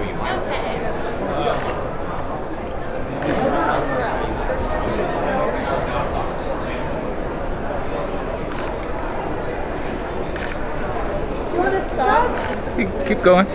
Do you want to stop? Keep going.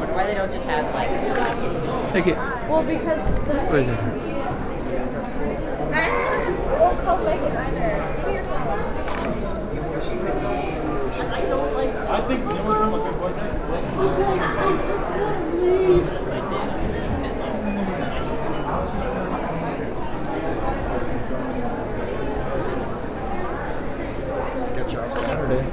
Why they don't just have like... Take it. Well, because the... Where is it? Won't call bacon either. I don't like... I think the only time I could watch that Sketch off Saturday.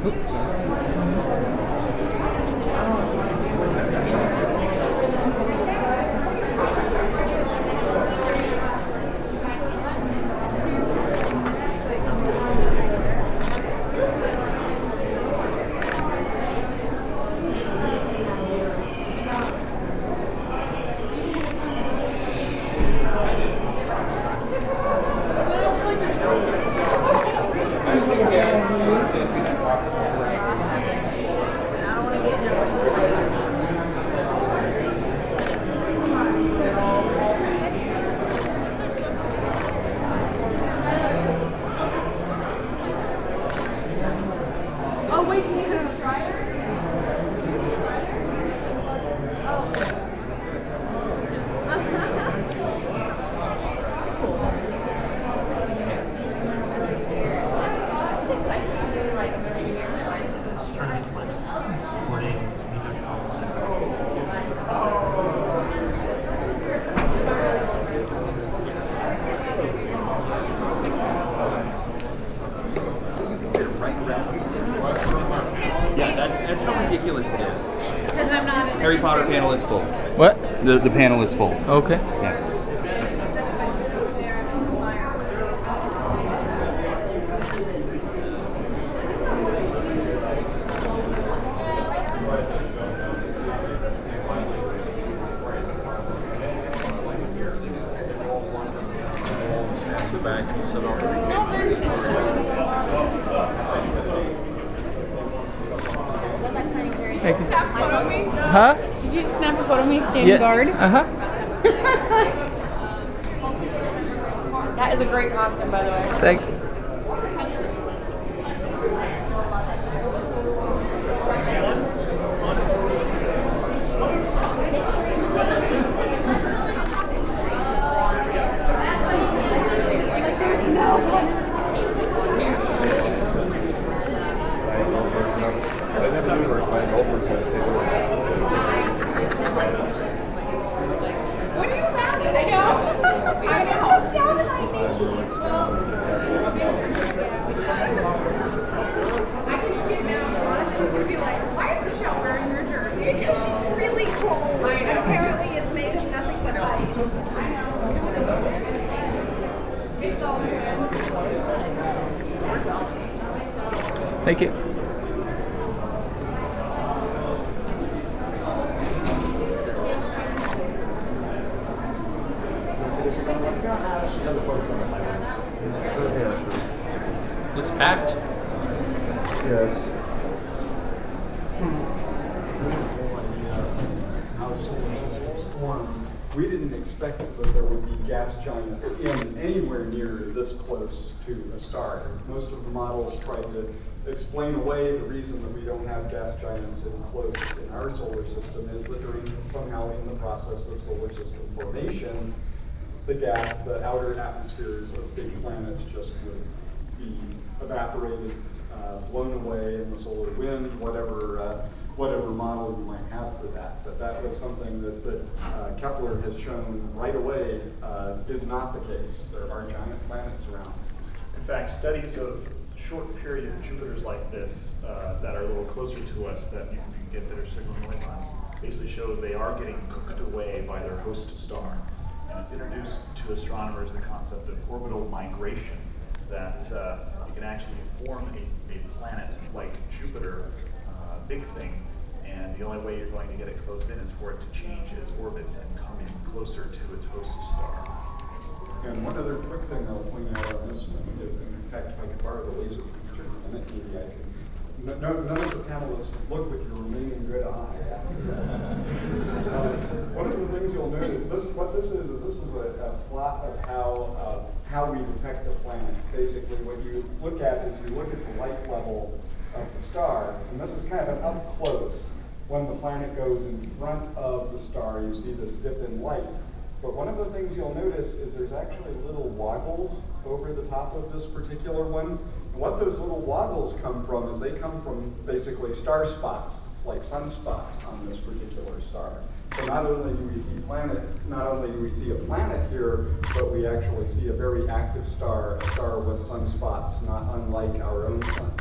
Oh, wait, can you hit a strider? tournament slips, recording, music, Yeah, that's how ridiculous it is. Because I'm not in Harry Potter panel is full. What? The panel is full. Okay. Yes. The back, sit on Thank you. Snap a photo of me? Huh? Did you snap a photo of me standing Yeah. guard? Uh-huh. That is a great costume, by the way. Thank you. What are you laughing at? I know. I know. It's down behind me. I can see it now. She's going to be like, why is Michelle wearing your jersey? Because she's really cold and apparently is made of nothing but ice. It's all good. Thank you. Looks packed. Yes. How solar systems form. We didn't expect that there would be gas giants in anywhere near this close to a star. Most of the models tried to explain away the reason that we don't have gas giants in close in our solar system is that during somehow in the process of solar system formation, the outer atmospheres of big planets just would be evaporated, blown away in the solar wind, whatever model you might have for that. But that was something that Kepler has shown right away is not the case. There are giant planets around. In fact, studies of short period Jupiters like this that are a little closer to us that you can get better signal noise on basically show they are getting cooked away by their host star. And it's introduced to astronomers the concept of orbital migration, that you can actually form a planet like Jupiter, big thing, and the only way you're going to get it close in is for it to change its orbit and come in closer to its host star. And one other quick thing I'll point out on this one is, in fact, if I could borrow the laser picture for a minute, maybe I can. None of the panelists look with your remaining good eye. One of the things you'll notice, what this is a plot of how we detect a planet. Basically, what you look at is you look at the light level of the star, and this is kind of an up close. When the planet goes in front of the star, you see this dip in light. But one of the things you'll notice is there's actually little woggles over the top of this particular one. And what those little woggles come from is they come from basically star spots. It's like sunspots on this particular star. So not only do we see a planet here, but we actually see a very active star, a star with sunspots, not unlike our own sun.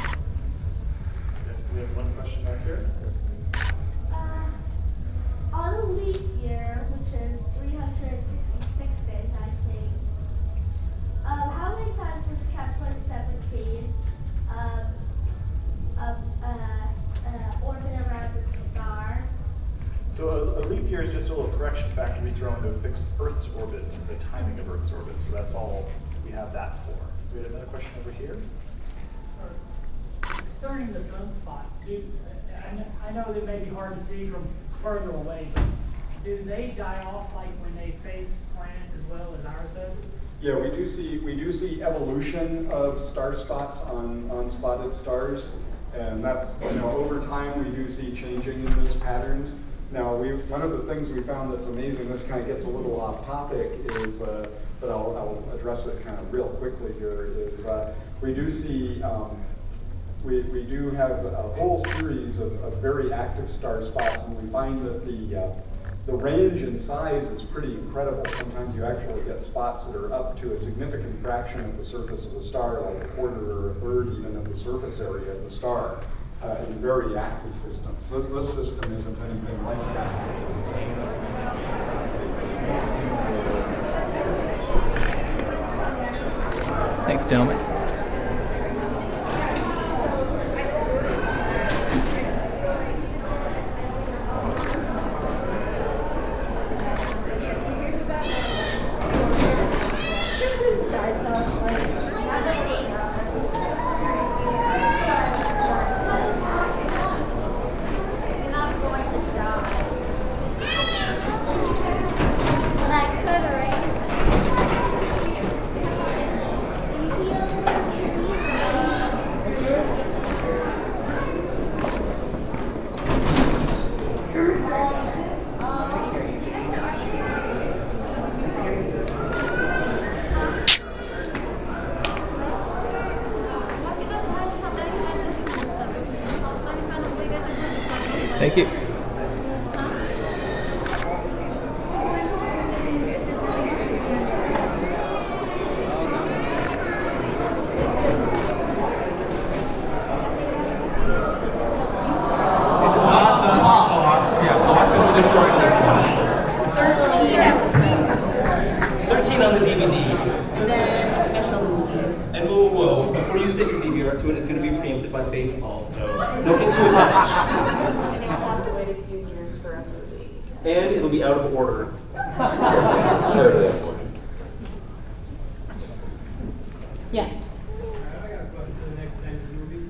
We have one question back here. On a leap year, which is 366 days, I think, how many times does Kepler 17 orbit around its star? So a leap year is just a little correction factor we throw into a fixed Earth's orbit, the timing of Earth's orbit. So that's all we have that for. We have another question over here. Concerning the sunspots, I know they may be hard to see from further away, but do they die off like when they face planets as well as ours does? Yeah, we do see evolution of star spots on spotted stars, and that's, over time we do see changing in those patterns. Now, one of the things we found that's amazing, this kind of gets a little off topic, is, but I'll address it kind of real quickly here, is we do see we do have a whole series of very active star spots, and we find that the range in size is pretty incredible. Sometimes you actually get spots that are up to a significant fraction of the surface of the star, like a quarter or a third even of the surface area of the star, in very active systems. This system isn't anything like that. Thanks, gentlemen. Thank you. It's going to be preempted by baseball, so don't get too attached. And you'll have to wait a few years for a movie. And it'll be out of order. Yes. I got a question for the next Avengers movie.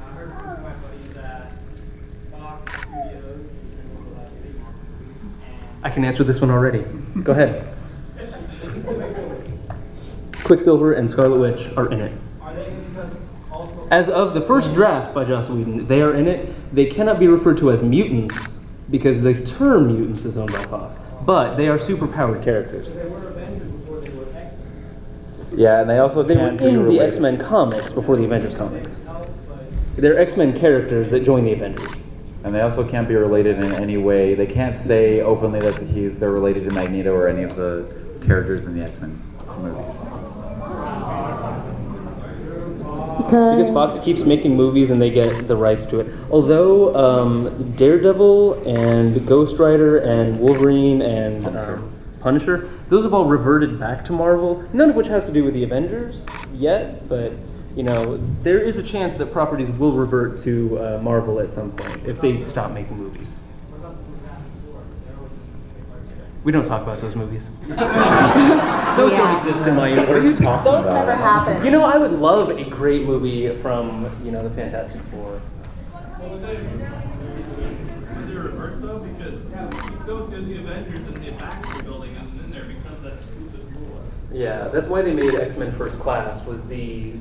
I heard from my buddy that Fox Studios is the last big Marvel movie, and I can answer this one already. Go ahead. Quicksilver and Scarlet Witch are in it. are they because also As of the first draft by Joss Whedon, they are in it. They cannot be referred to as mutants because the term mutants is owned by Fox. But they are superpowered characters. they were Avengers before they were X-Men? Yeah, and they also They were can't be in the related. X-Men comics before the Avengers comics. No, but They're X-Men characters that join the Avengers. And they also can't be related in any way. They can't say openly that they're related to Magneto or any of the characters in the X-Men movies. Because Fox keeps making movies and they get the rights to it. Although Daredevil and Ghost Rider and Wolverine and Punisher, those have all reverted back to Marvel. None of which has to do with the Avengers yet, but you know, there is a chance that properties will revert to Marvel at some point if they stop making movies. what about the Fantastic Four? They're always We don't talk about those movies. Those don't exist in my universe. Those never happen. You know, I would love a great movie from, you know, the Fantastic Four. Well, they revert though, because you go to the Avengers and the Baxter building isn't in there because that's stupid rule. Yeah, that's why they made X-Men First Class, was the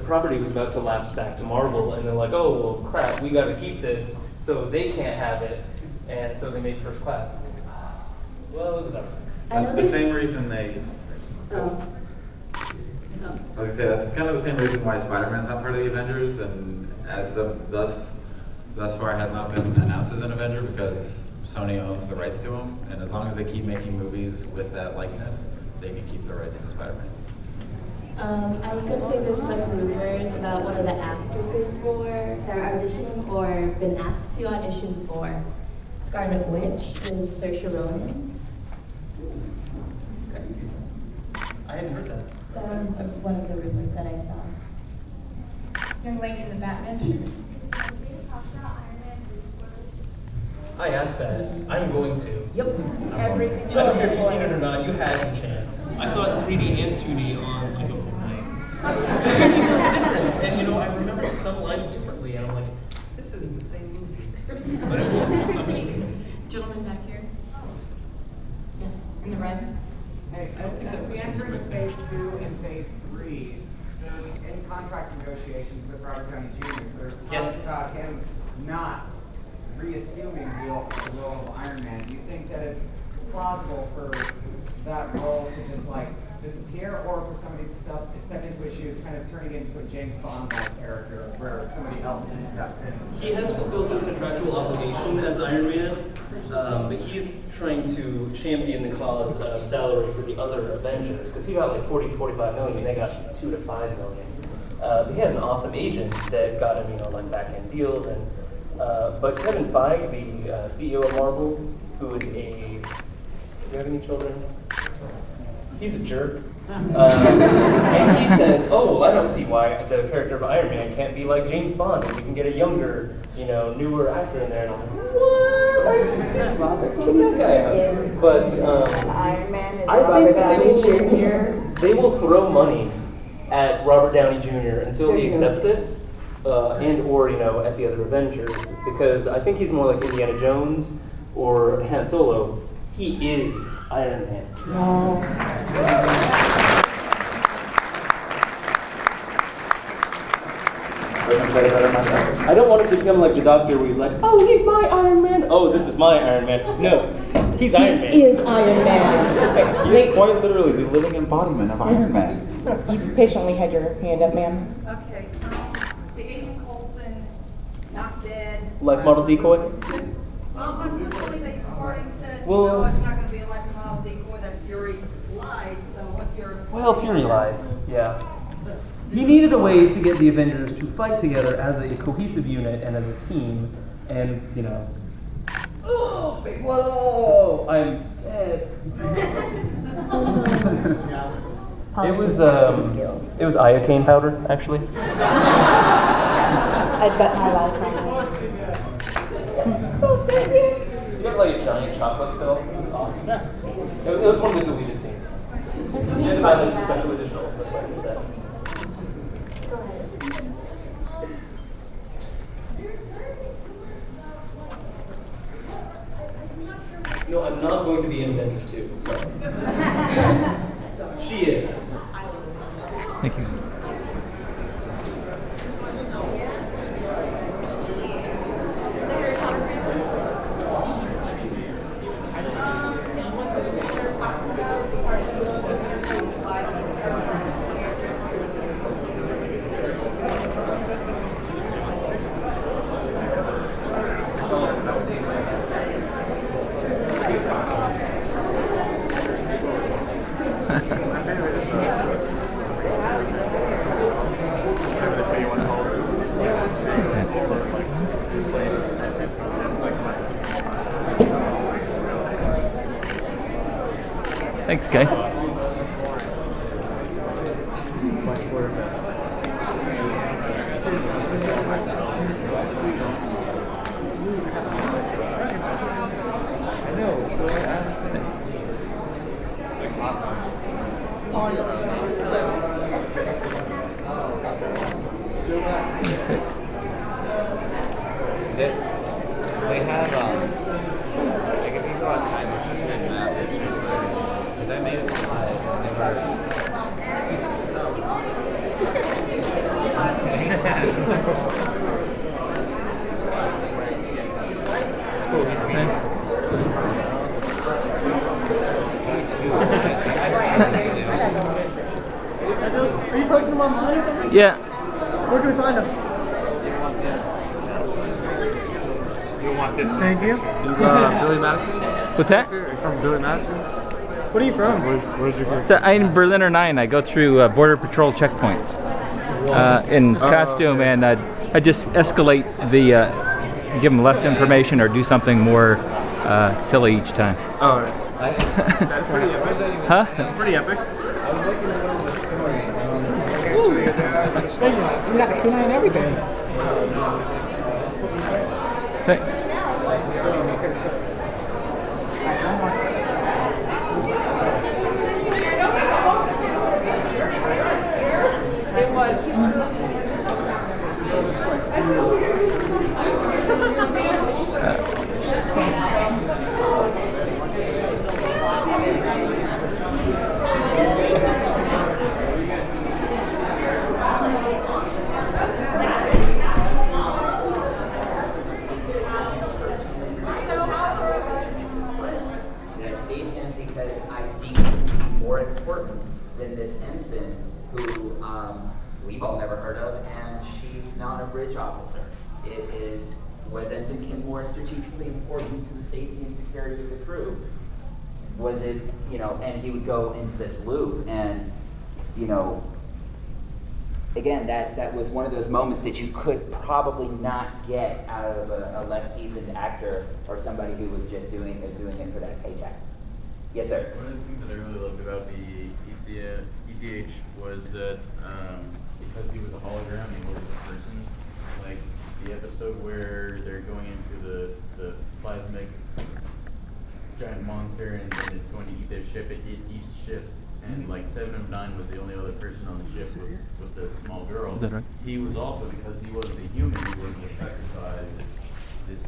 property was about to lapse back to Marvel, and they're like, oh, well, crap, we gotta keep this, so they can't have it, and so they made First Class. Well, it was alright. That's the same reason they. I was gonna say that's kind of the same reason why Spider-Man's not part of the Avengers, and as of thus far has not been announced as an Avenger because Sony owns the rights to him, and as long as they keep making movies with that likeness, they can keep the rights to Spider-Man. I was going to say there's some rumors about one of the actresses that are auditioning or been asked to audition for Scarlet Witch is Saoirse Ronan. I hadn't heard that. That was one of the rumors that I saw. Young lady in the Batman shirt. I asked that. I'm going to. Yep. Everything. I don't care if you've seen it or not, you had a chance. I saw it 3D and 2D on like opening night. Just to see if there's a difference. And you know, I remember some lines differently, and I'm like, this isn't the same movie. But it will. I'm just kidding. Gentleman back here. Yes, in the red. Hey, as we enter into phase 2 and phase 3, they're in contract negotiations with Robert Downey Jr., so there's talks about him not reassuming the role of Iron Man. Do you think that it's plausible for that role to just like disappear, or for somebody to step into his shoes, kind of turning it into a James Bond-like character where somebody else just steps in? He has fulfilled his contractual obligation as Iron Man, but he's trying to champion the cause of salary for the other Avengers, because he got like 40 to 45 million, they got 2 to 5 million. But he has an awesome agent that got him, you know, like back-end deals, and but Kevin Feige, the CEO of Marvel, who is do you have any children? He's a jerk. And he says, oh, well, I don't see why the character of Iron Man can't be like James Bond, and we can get a younger, you know, newer actor in there. And I'm like, what? Just kick that guy out. But Iron Man is I Robert think that Downey Jr. they will throw money at Robert Downey Jr. until he accepts it, and or, you know, at the other Avengers, because I think he's more like Indiana Jones or Han Solo. He is Iron Man. I don't want him to become like the Doctor where he's like, oh, he's my Iron Man. Oh, this is my Iron Man. No, he's Iron Man. He is Iron Man. He is quite literally the living embodiment of Iron Man. You patiently had your hand up, ma'am. Okay. The Agent Coulson, not dead. Life model decoy? Well, unfortunately, they already said, Well- no, it's not going to be a life model decoy, that Fury lied. So what's your... Well, Fury lies. Yeah. He needed a way to get the Avengers to fight together as a cohesive unit and as a team, and, you know, oh, big whoa, I'm dead. It was iocane powder, actually. I'd bet my life on it. You got like a giant chocolate pill. It was awesome. It was one of the deleted scenes. You had to buy like the special edition Ultimate Fighter set. Thank you. Thanks, guys. They have, like if you go outside, there's just a map. Because I made it to Are you posting them online or something? Yeah. Where can we find them? You want this? Thank you. Billy Madison? What's that? Are you from Billy Madison? What are you from? Where's your So I'm in Berliner 9. I go through Border Patrol checkpoints in costume, and I just escalate the, give them less information or do something more silly each time. Oh, that's pretty epic. Huh? That's pretty epic. You got the kunai and everything. It was. Because I deem him to be more important than this ensign who we've all never heard of, and she's not a bridge officer. Was Ensign Kinmore strategically important to the safety and security of the crew? Was it, and he would go into this loop, and, again, that was one of those moments that you could probably not get out of a less seasoned actor or somebody who was just doing it for that paycheck. Yes, sir. One of the things that I really loved about the ECH was that because he was a hologram, he wasn't a person. Like the episode where they're going into the plasmic giant monster and it's going to eat their ship, it eats ships. And like 7 of 9 was the only other person on the ship with the small girl. Is that right? He was also, because he wasn't a human, he wasn't affected by this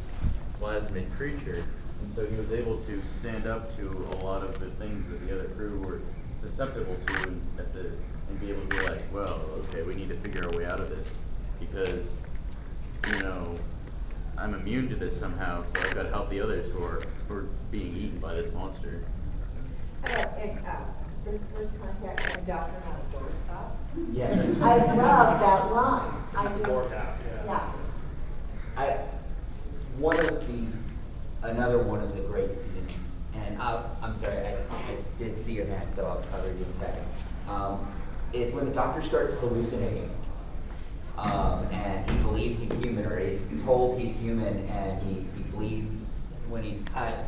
plasmic creature. And so he was able to stand up to a lot of the things that the other crew were susceptible to and be able to be like, well, okay, we need to figure our way out of this because, I'm immune to this somehow, so I've got to help the others who are being eaten by this monster. In First Contact, when Doctor had a doorstop. Yes. I love that line. I just, Another one of the great scenes, and I'm sorry, I did see your hand, so I'll cover you in a second, is when the Doctor starts hallucinating, and he believes he's human, or he's told he's human, and he bleeds when he's cut,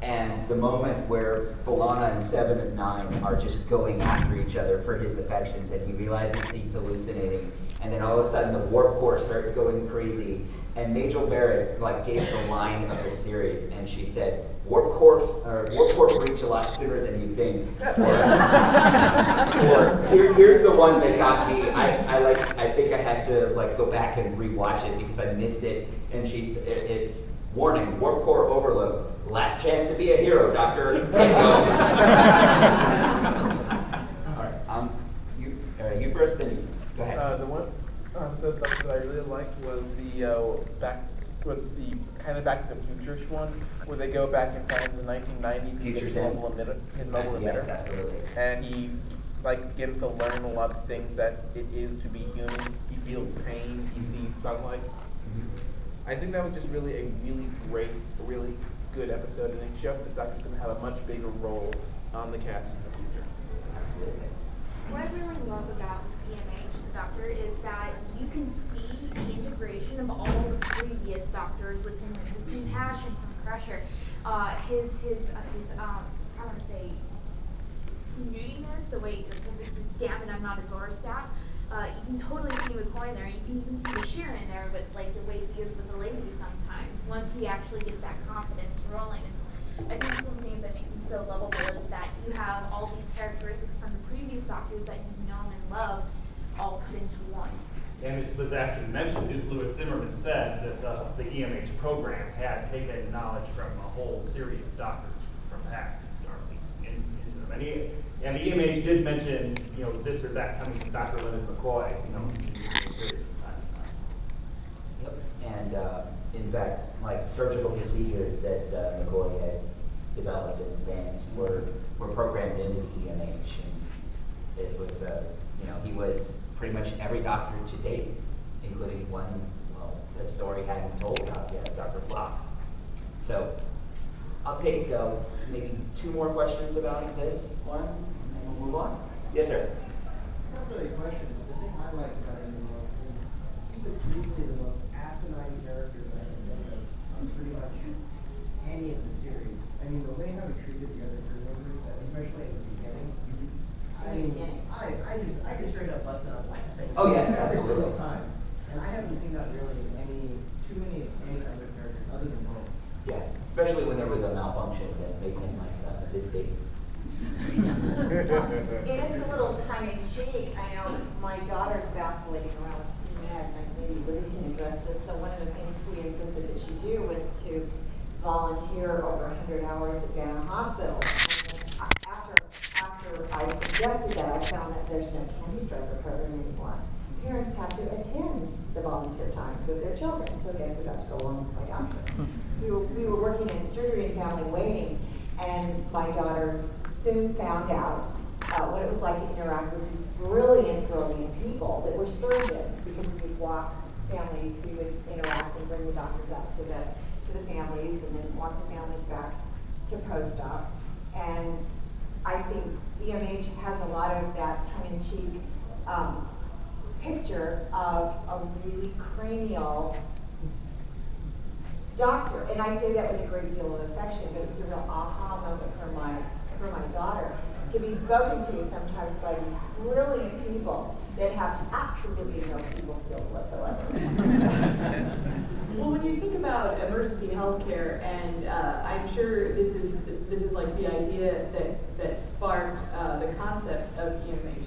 and the moment where B'Elanna and 7 of 9 are just going after each other for his affections, and he realizes he's hallucinating, and then all of a sudden the warp core starts going crazy, and Majel Barrett gave the line of the series, and she said, warp core breach a lot sooner than you think. Or here's the one that got me. I think I had to go back and rewatch it because I missed it. And it's warning, warp core overload. Last chance to be a hero, Doctor. Get going. All right. All right, you first, then you. Go ahead. The one the doctor that I really liked was the back with the kind of Back to the Future-ish one, where they go back in time to the 1990s. Future's his End. mobile emitter. Yes, absolutely. And he begins to learn a lot of things that it is to be human. He feels pain. He sees sunlight. I think that was just really a really great, really good episode, and it showed that the Doctor's going to have a much bigger role on the cast in the future. Absolutely. What I really love about EMH, the Doctor, is that you can see the integration of all the previous Doctors with him, his compassion from Crusher, his I want to say, snootiness, the way, damn it, I'm not a Zorstaff. You can totally see McCoy in there. You can even see the Sharon there, but like the way he is with the ladies sometimes. Once he actually gets that confidence rolling, I think some of the things that makes him so lovable is that you have all these characteristics from the previous Doctors that you've known and loved all put into one. And it was actually mentioned, Louis Zimmerman said that the EMH program had taken knowledge from a whole series of Doctors from past and Starfleet into them. And the EMH did mention, this or that coming from Dr. Leonard McCoy, in the series from time to time. Yep. And in fact, like surgical procedures that McCoy had developed in advance were programmed into the EMH. And it was, he was pretty much every Doctor to date, including one, the story hadn't told about yet, Dr. Phlox. So I'll take maybe 2 more questions about this one, and then we'll move on. Yes, sir. It's not really a question, but the thing I liked about him the most is he was easily the most asinine character that I can think of on pretty much any of the series. I mean, the way how he treated the other crew members, especially at the beginning. I just straight up busted up laughing. Oh yes, every absolutely. single time. And I haven't seen that really in too many other characters other than Paul. Yeah, especially when there was a malfunction that made him like this big. And it's a little tongue-in-cheek. I know my daughter's vacillating around with Ned, and maybe Libby can address this. So one of the things we insisted that she do was to volunteer over 100 hours at Banner Hospital. After I suggested that, I found that there's no Candy Striper program anymore. Parents have to attend the volunteer times with their children, so guess who got to go along with my doctor? We were working in surgery and family waiting, and my daughter soon found out what it was like to interact with these brilliant people that were surgeons, because we would walk families, we would interact and bring the doctors out to the families, and then walk the families back to post-op. And I think EMH has a lot of that tongue-in-cheek picture of a really cranial doctor. And I say that with a great deal of affection, but it was a real aha moment for my daughter to be spoken to sometimes by these brilliant people that have absolutely no people skills whatsoever. Well, when you think about emergency healthcare, and I'm sure this is like the idea that sparked the concept of EMH.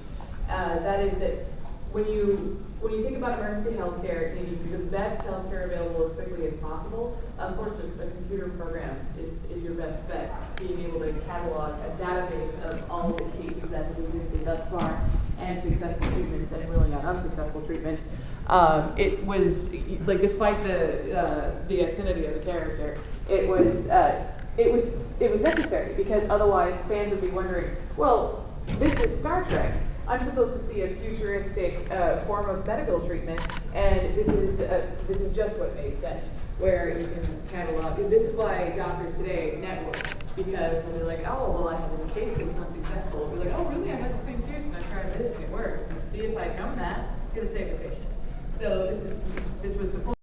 That is that when you think about emergency healthcare, you need the best healthcare available as quickly as possible. Of course, a computer program is your best bet. Being able to catalog a database of all of the cases that have existed thus far, and successful treatments, and ruling out unsuccessful treatments. It was like, despite the obscenity of the character, it was necessary, because otherwise fans would be wondering, well, this is Star Trek. I'm supposed to see a futuristic form of medical treatment, and this is just what made sense, where you can catalog. This is why doctors today network, because they're like, oh, well, I had this case that was unsuccessful. We're like, oh, really? I had the same case, and I tried this, and it worked. See, if I'd known that, I could have saved the patient. So this was supposed